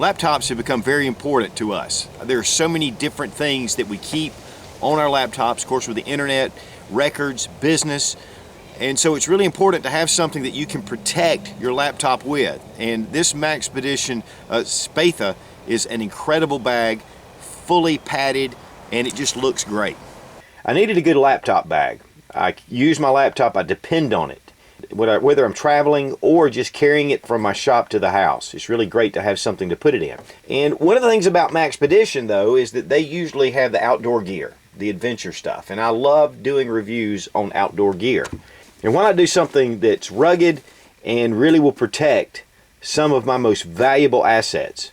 Laptops have become very important to us. There are so many different things that we keep on our laptops, of course with the internet, records, business, and so it's really important to have something that you can protect your laptop with. And this Maxpedition Spatha is an incredible bag, fully padded, and it just looks great. I needed a good laptop bag. I use my laptop, I depend on it. Whether I'm traveling or just carrying it from my shop to the house. It's really great to have something to put it in. And one of the things about Maxpedition though is that they usually have the outdoor gear, the adventure stuff. And I love doing reviews on outdoor gear. And why not do something that's rugged and really will protect some of my most valuable assets?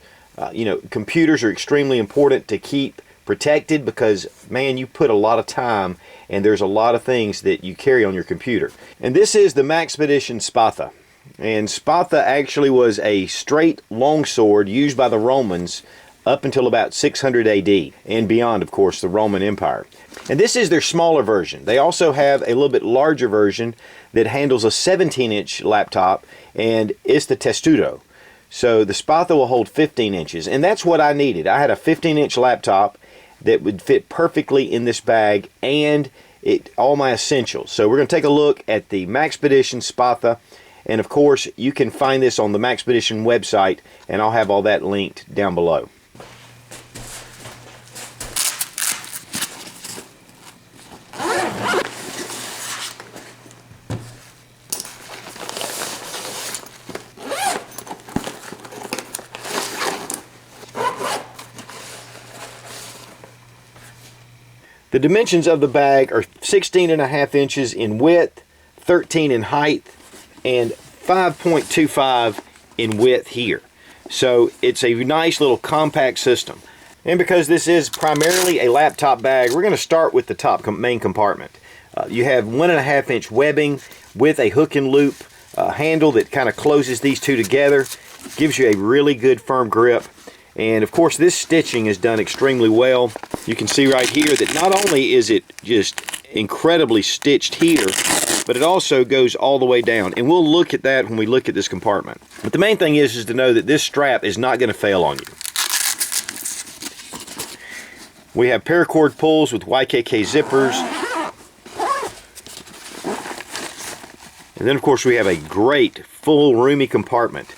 You know, computers are extremely important to keep protected because, man, you put a lot of time and there's a lot of things that you carry on your computer. And this is the Maxpedition Spatha. And Spatha actually was a straight longsword used by the Romans up until about 600 AD and beyond, of course, the Roman Empire. And this is their smaller version. They also have a little bit larger version that handles a 17-inch laptop, and it's the testudo. So the Spatha will hold 15 inches, and that's what I needed. I had a 15-inch laptop that would fit perfectly in this bag and all my essentials. So we're going to take a look at the Maxpedition Spatha, and of course you can find this on the Maxpedition website, and I'll have all that linked down below. The dimensions of the bag are 16.5 inches in width, 13 in height, and 5.25 in width here. So it's a nice little compact system. And because this is primarily a laptop bag, we're going to start with the top main compartment. You have 1.5 inch webbing with a hook and loop handle that kind of closes these two together. Gives you a really good firm grip. And of course this stitching is done extremely well. You can see right here that not only is it just incredibly stitched here, but it also goes all the way down. And we'll look at that when we look at this compartment. But the main thing is to know that this strap is not going to fail on you. We have paracord pulls with YKK zippers. And then of course we have a great full roomy compartment.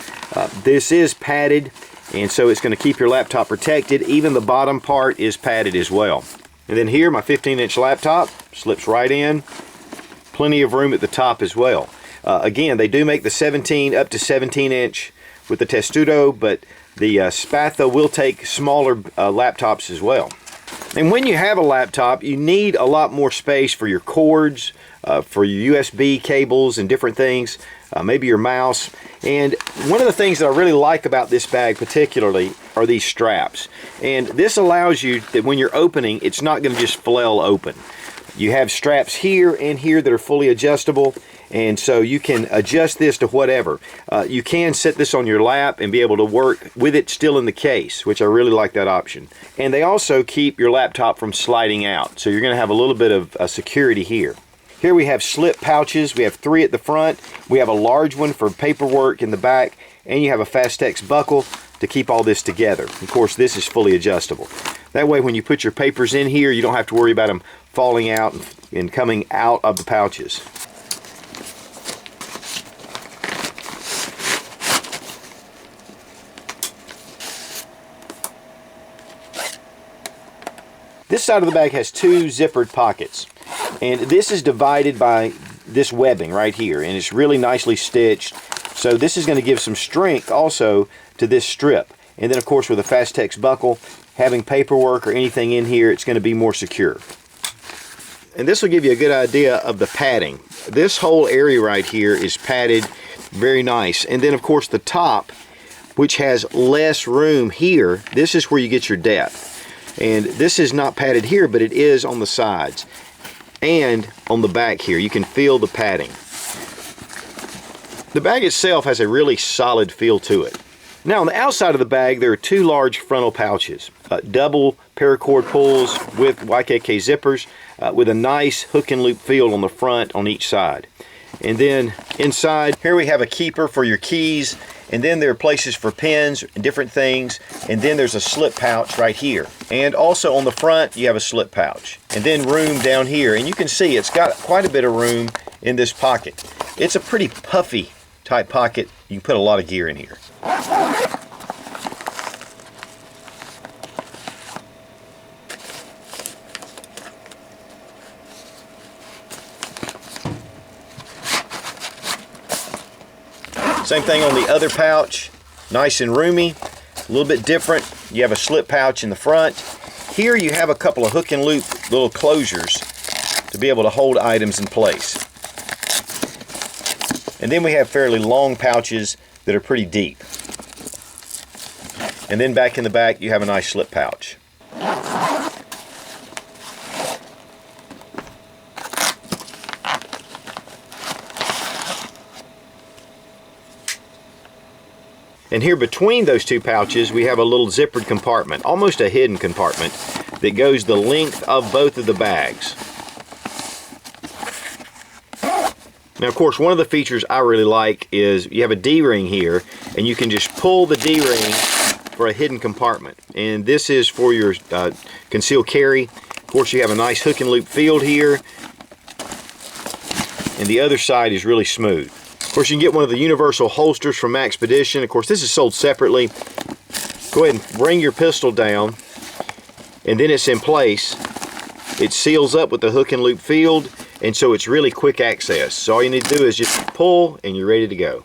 This is padded, and so it's going to keep your laptop protected. Even the bottom part is padded as well. And then here, my 15-inch laptop slips right in. Plenty of room at the top as well. Again, they do make the 17 up to 17-inch with the testudo, but the Spatha will take smaller laptops as well. And when you have a laptop, you need a lot more space for your cords, for your USB cables and different things, maybe your mouse. And one of the things that I really like about this bag particularly are these straps. And this allows you that when you're opening, it's not going to just flail open. You have straps here and here that are fully adjustable, and so you can adjust this to whatever. You can set this on your lap and be able to work with it still in the case, which I really like that option. And they also keep your laptop from sliding out, so you're going to have a little bit of security here. Here we have slip pouches. We have 3 at the front. We have a large one for paperwork in the back, and you have a Fastex buckle to keep all this together. Of course, this is fully adjustable. That way when you put your papers in here, you don't have to worry about them falling out and coming out of the pouches. This side of the bag has 2 zippered pockets. And this is divided by this webbing right here, and it's really nicely stitched. So this is going to give some strength also to this strip. And then of course with a Fastex buckle, having paperwork or anything in here, it's going to be more secure. And this will give you a good idea of the padding. This whole area right here is padded very nice. And then of course the top, which has less room here, this is where you get your depth. And this is not padded here, but it is on the sides. And on the back here, you can feel the padding. The bag itself has a really solid feel to it. Now on the outside of the bag, there are 2 large frontal pouches. Double paracord pulls with YKK zippers with a nice hook and loop feel on the front on each side. And then inside, here we have a keeper for your keys and then there are places for pens and different things, and then there's a slip pouch right here. And also on the front, you have a slip pouch. And then room down here, and you can see it's got quite a bit of room in this pocket. It's a pretty puffy type pocket. You can put a lot of gear in here. Same thing on the other pouch, nice and roomy, a little bit different. You have a slip pouch in the front. Here you have a couple of hook and loop little closures to be able to hold items in place. And then we have fairly long pouches that are pretty deep. And then back in the back you have a nice slip pouch. And here between those two pouches we have a little zippered compartment, almost a hidden compartment, that goes the length of both of the bags. Now of course one of the features I really like is you have a D-ring here, and you can just pull the D-ring for a hidden compartment. And this is for your concealed carry. Of course you have a nice hook and loop field here, and the other side is really smooth. Of course, you can get one of the universal holsters from Maxpedition. Of course, this is sold separately. Go ahead and bring your pistol down, and then it's in place. It seals up with the hook and loop field, and so it's really quick access. So all you need to do is just pull, and you're ready to go.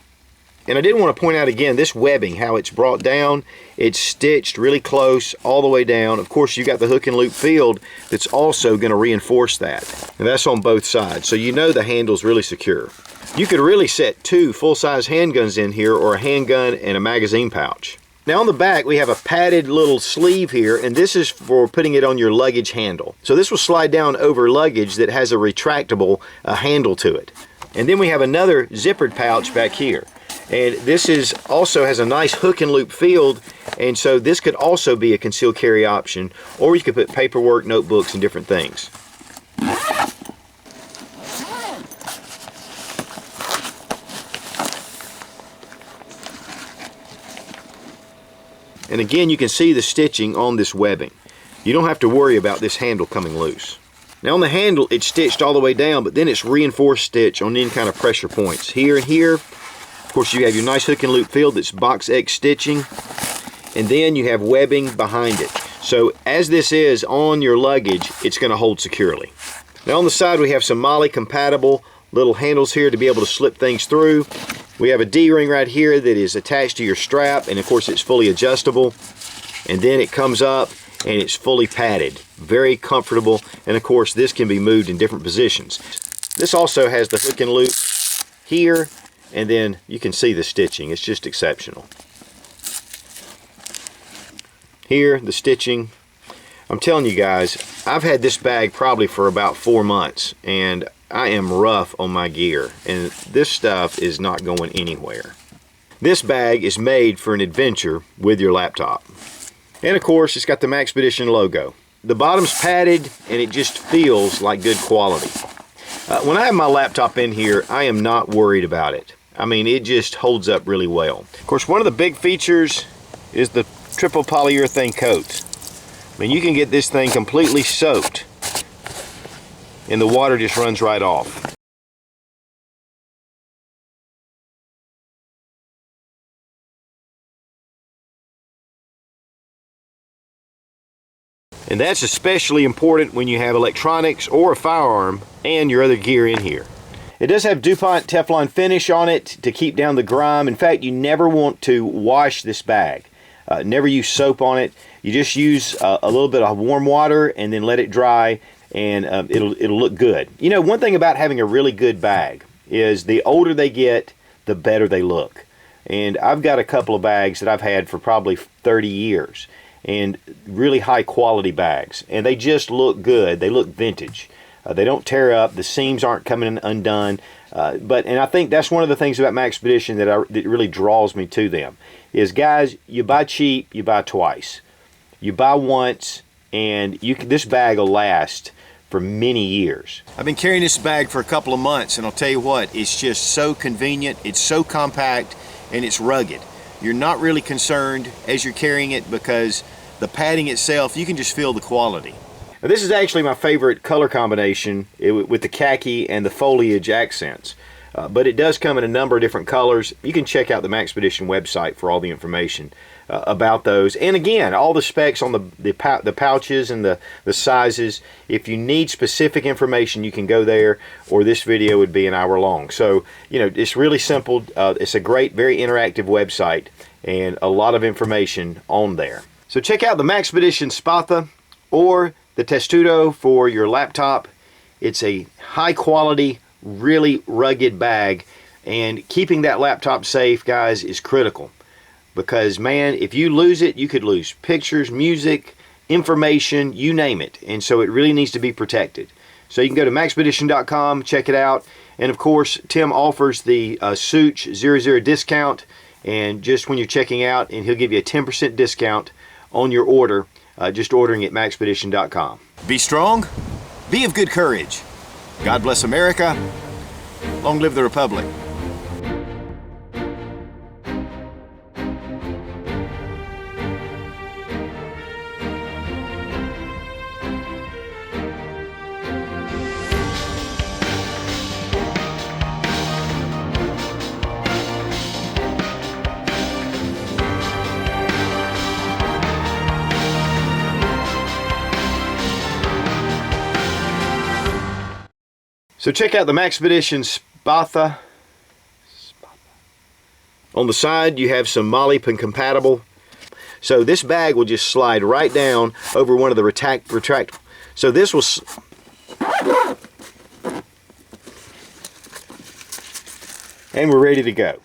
And I did want to point out again this webbing, how it's brought down. It's stitched really close all the way down. Of course, you've got the hook and loop field that's also going to reinforce that. And that's on both sides. So you know the handle's really secure. You could really set 2 full-size handguns in here, or a handgun and a magazine pouch. Now on the back we have a padded little sleeve here, and this is for putting it on your luggage handle. So this will slide down over luggage that has a retractable handle to it. And then we have another zippered pouch back here. And this is also has a nice hook and loop field, and so this could also be a concealed carry option, or you could put paperwork, notebooks, and different things. And again, you can see the stitching on this webbing. You don't have to worry about this handle coming loose. Now on the handle, it's stitched all the way down, but then it's reinforced stitch on any kind of pressure points. Here and here, of course, you have your nice hook and loop field that's box X stitching, and then you have webbing behind it. So as this is on your luggage, it's going to hold securely. Now on the side, we have some MOLLE compatible little handles here to be able to slip things through. We have a D-ring right here that is attached to your strap, and of course it's fully adjustable. And then it comes up and it's fully padded. Very comfortable, and of course this can be moved in different positions. This also has the hook and loop here, and then you can see the stitching. It's just exceptional. Here, the stitching. I'm telling you guys, I've had this bag probably for about 4 months, and I am rough on my gear, and this stuff is not going anywhere. This bag is made for an adventure with your laptop. And of course, it's got the Maxpedition logo. The bottom's padded, and it just feels like good quality. When I have my laptop in here, I am not worried about it. I mean, it just holds up really well. Of course, one of the big features is the triple polyurethane coat. I mean, you can get this thing completely soaked, and the water just runs right off. And that's especially important when you have electronics or a firearm and your other gear in here. It does have DuPont Teflon finish on it to keep down the grime. In fact, you never want to wash this bag. Never use soap on it. You just use a little bit of warm water and then let it dry, and it'll look good. You know, one thing about having a really good bag is the older they get, the better they look. And I've got a couple of bags that I've had for probably 30 years, and really high quality bags, and they just look good. They look vintage. They don't tear up. The seams aren't coming undone. And I think that's one of the things about Maxpedition that really draws me to them is, guys, you buy cheap, you buy twice. You buy once, and this bag will last for many years. I've been carrying this bag for a couple of months, and I'll tell you what, it's just so convenient, it's so compact, and it's rugged. You're not really concerned as you're carrying it because the padding itself, you can just feel the quality. Now, this is actually my favorite color combination with the khaki and the foliage accents. But it does come in a number of different colors. You can check out the Maxpedition website for all the information about those. And again, all the specs on the pouches and the sizes. If you need specific information, you can go there, or this video would be an hour long. So, you know, it's really simple. It's a great, very interactive website and a lot of information on there. So check out the Maxpedition Spatha or the Testudo for your laptop. It's a high quality, really rugged bag, and keeping that laptop safe, guys, is critical, because man, if you lose it, you could lose pictures, music, information, you name it. And so it really needs to be protected. So you can go to maxpedition.com, check it out. And of course, Tim offers the Such 00 discount, and just when you're checking out, and he'll give you a 10% discount on your order, just ordering at maxpedition.com. Be strong, be of good courage. God bless America. Long live the Republic. So check out the Maxpedition Spatha. On the side you have some MOLLE compatible. So this bag will just slide right down over one of the retract. So this will, and we're ready to go.